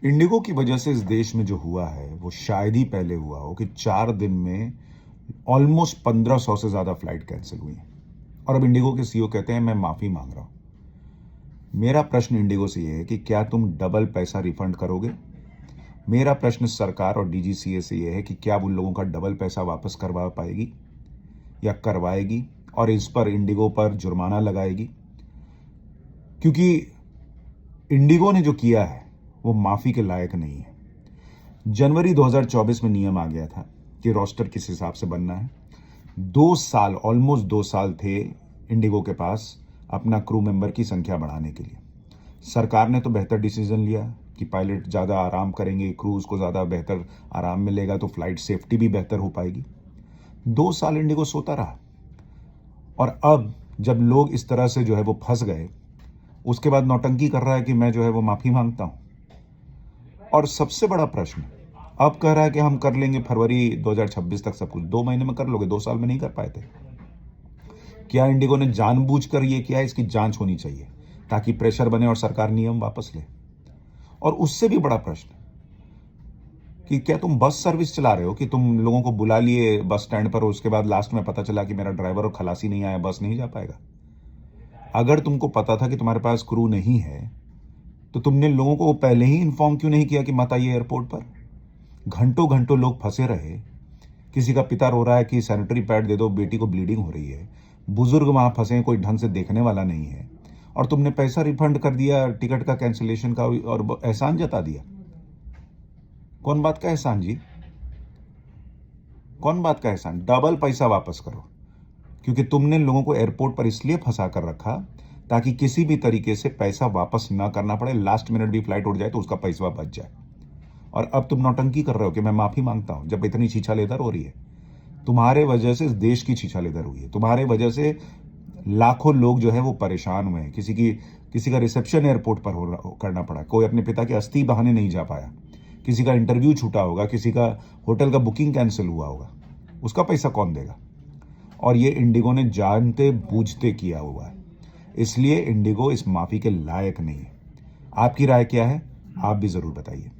Indigo की वजह से इस देश में जो हुआ है वो शायद ही पहले हुआ हो कि 4 दिन में ऑलमोस्ट 1500 से ज्यादा फ्लाइट कैंसिल हुई हैं। और अब इंडिगो के सीईओ कहते हैं मैं माफी मांग रहा हूं। मेरा प्रश्न इंडिगो से यह है कि क्या तुम डबल पैसा रिफंड करोगे? मेरा प्रश्न सरकार और डीजीसीए से यह है कि क्या उन लोगों का डबल पैसा वापस करवा पाएगी या करवाएगी और इस पर इंडिगो पर जुर्माना लगाएगी? क्योंकि इंडिगो ने जो किया है वो माफी के लायक नहीं है। जनवरी 2024 में नियम आ गया था कि रोस्टर किस हिसाब से बनना है। 2 साल, ऑलमोस्ट 2 साल थे इंडिगो के पास अपना क्रू मेंबर की संख्या बढ़ाने के लिए। सरकार ने तो बेहतर डिसीजन लिया कि पायलट ज़्यादा आराम करेंगे, क्रूज को ज़्यादा बेहतर आराम मिलेगा तो फ्लाइट सेफ्टी भी बेहतर हो पाएगी। 2 साल इंडिगो सोता रहा और अब जब लोग इस तरह से जो है वो फंस गए, उसके बाद नौटंकी कर रहा है कि मैं जो है वो माफ़ी मांगता हूँ। और सबसे बड़ा प्रश्न अब कह रहा है कि हम कर लेंगे फरवरी 2026 तक सब कुछ। 2 महीने में कर लोगे, 2 साल में नहीं कर पाए थे? क्या इंडिगो ने जानबूझकर ये किया? इसकी जांच होनी चाहिए ताकि प्रेशर बने और सरकार नियम वापस ले। और उससे भी बड़ा प्रश्न कि क्या तुम बस सर्विस चला रहे हो कि तुम लोगों को बुला लिए बस स्टैंड पर, उसके बाद लास्ट में पता चला कि मेरा ड्राइवर और खलासी नहीं आया, बस नहीं जा पाएगा? अगर तुमको पता था कि तुम्हारे पास क्रू नहीं है तो तुमने लोगों को पहले ही इन्फॉर्म क्यों नहीं किया कि मत आइए एयरपोर्ट पर? घंटों घंटों लोग फंसे रहे। किसी का पिता रो रहा है कि सैनिटरी पैड दे दो, बेटी को ब्लीडिंग हो रही है। बुजुर्ग वहां फंसे हैं, कोई ढंग से देखने वाला नहीं है। और तुमने पैसा रिफंड कर दिया टिकट का, कैंसिलेशन का, और एहसान जता दिया। कौन बात का एहसान जी? कौन बात का एहसान? डबल पैसा वापस करो। क्योंकि तुमने लोगों को एयरपोर्ट पर इसलिए फंसा कर रखा ताकि किसी भी तरीके से पैसा वापस ना करना पड़े। लास्ट मिनट भी फ्लाइट उड़ जाए तो उसका पैसा बच जाए। और अब तुम नौटंकी कर रहे हो कि मैं माफी मांगता हूं, जब इतनी छीछालेदर हो रही है। तुम्हारे वजह से इस देश की छीछालेदर हुई है। तुम्हारे वजह से लाखों लोग जो है वो परेशान हुए हैं। किसी का रिसेप्शन एयरपोर्ट पर करना पड़ा, कोई अपने पिता के अस्थि बहाने नहीं जा पाया, किसी का इंटरव्यू छूटा होगा, किसी का होटल का बुकिंग कैंसिल हुआ होगा। उसका पैसा कौन देगा? और ये इंडिगो ने जानते बूझते किया हुआ है। इसलिए इंडिगो इस माफी के लायक नहीं है। आपकी राय क्या है? आप भी जरूर बताइए।